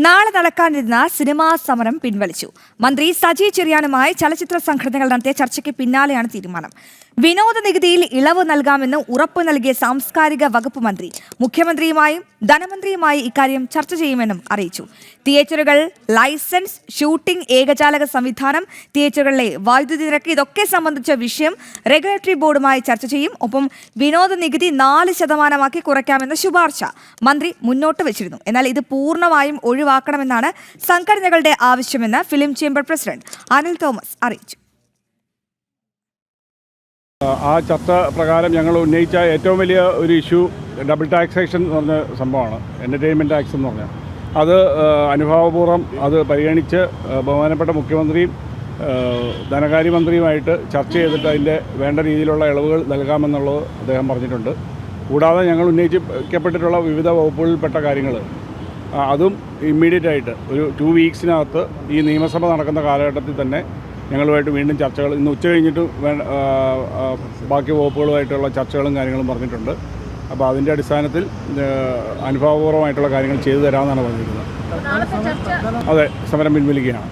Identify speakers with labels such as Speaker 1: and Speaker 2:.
Speaker 1: നാളെ നടക്കാനിരുന്ന സിനിമാ സമരം പിൻവലിച്ചു. മന്ത്രി സജി ചെറിയാനുമായി ചലച്ചിത്ര സംഘടനകൾ നടത്തിയ ചർച്ചയ്ക്ക് പിന്നാലെയാണ് തീരുമാനം. വിനോദ നികുതിയിൽ ഇളവ് നൽകാമെന്ന് ഉറപ്പു നൽകിയ സാംസ്കാരിക വകുപ്പ് മന്ത്രി മുഖ്യമന്ത്രിയുമായും ധനമന്ത്രിയുമായി ഇക്കാര്യം ചർച്ച ചെയ്യുമെന്നും അറിയിച്ചു. തിയേറ്ററുകൾ, ലൈസൻസ്, ഷൂട്ടിംഗ്, ഏകജാലക സംവിധാനം, തിയേറ്ററുകളിലെ വൈദ്യുതി നിരക്ക് ഇതൊക്കെ സംബന്ധിച്ച വിഷയം റെഗുലേറ്ററി ബോർഡുമായി ചർച്ച ചെയ്യും. ഒപ്പം വിനോദ നികുതി 4% കുറയ്ക്കാമെന്ന ശുപാർശ മന്ത്രി മുന്നോട്ട് വെച്ചിരുന്നു. എന്നാൽ ഇത് പൂർണ്ണമായും ഒഴിവാക്കണമെന്നാണ് സംഘടനകളുടെ ആവശ്യമെന്ന് film chamber president Anil Thomas അറിയിച്ചു.
Speaker 2: ആ ചർച്ച പ്രകാരം ഞങ്ങൾ ഉന്നയിച്ച ഏറ്റവും വലിയ ഒരു ഇഷ്യൂ ഡബിൾ ടാക്സേഷൻ എന്ന് പറഞ്ഞ സംഭവമാണ്. എൻ്റർടൈൻമെൻറ്റ് ടാക്സ് എന്ന് പറഞ്ഞാൽ അത് അനുഭാവപൂർവ്വം അത് പരിഗണിച്ച് ബഹുമാനപ്പെട്ട മുഖ്യമന്ത്രിയും ധനകാര്യമന്ത്രിയുമായിട്ട് ചർച്ച ചെയ്തിട്ട് അതിൻ്റെ വേണ്ട രീതിയിലുള്ള ഇളവുകൾ നൽകാമെന്നുള്ളത് അദ്ദേഹം പറഞ്ഞിട്ടുണ്ട്. കൂടാതെ ഞങ്ങൾ ഉന്നയിക്കപ്പെട്ടിട്ടുള്ള വിവിധ വകുപ്പുകളിൽപ്പെട്ട കാര്യങ്ങൾ അതും ഇമ്മീഡിയറ്റ് ആയിട്ട് ഒരു 2 വീക്സിനകത്ത് ഈ നിയമസഭ നടക്കുന്ന കാലഘട്ടത്തിൽ തന്നെ ഞങ്ങളുമായിട്ട് വീണ്ടും ചർച്ചകൾ ഇന്ന് ഉച്ച കഴിഞ്ഞിട്ട് ബാക്കി വകുപ്പുകളുമായിട്ടുള്ള ചർച്ചകളും കാര്യങ്ങളും പറഞ്ഞിട്ടുണ്ട്. അപ്പോൾ അതിൻ്റെ അടിസ്ഥാനത്തിൽ അനുഭാവപൂർവ്വമായിട്ടുള്ള കാര്യങ്ങൾ ചെയ്തു തരാമെന്നാണ് പറഞ്ഞിരിക്കുന്നത്. അതെ, സമരം പിൻവലിക്കുകയാണ്.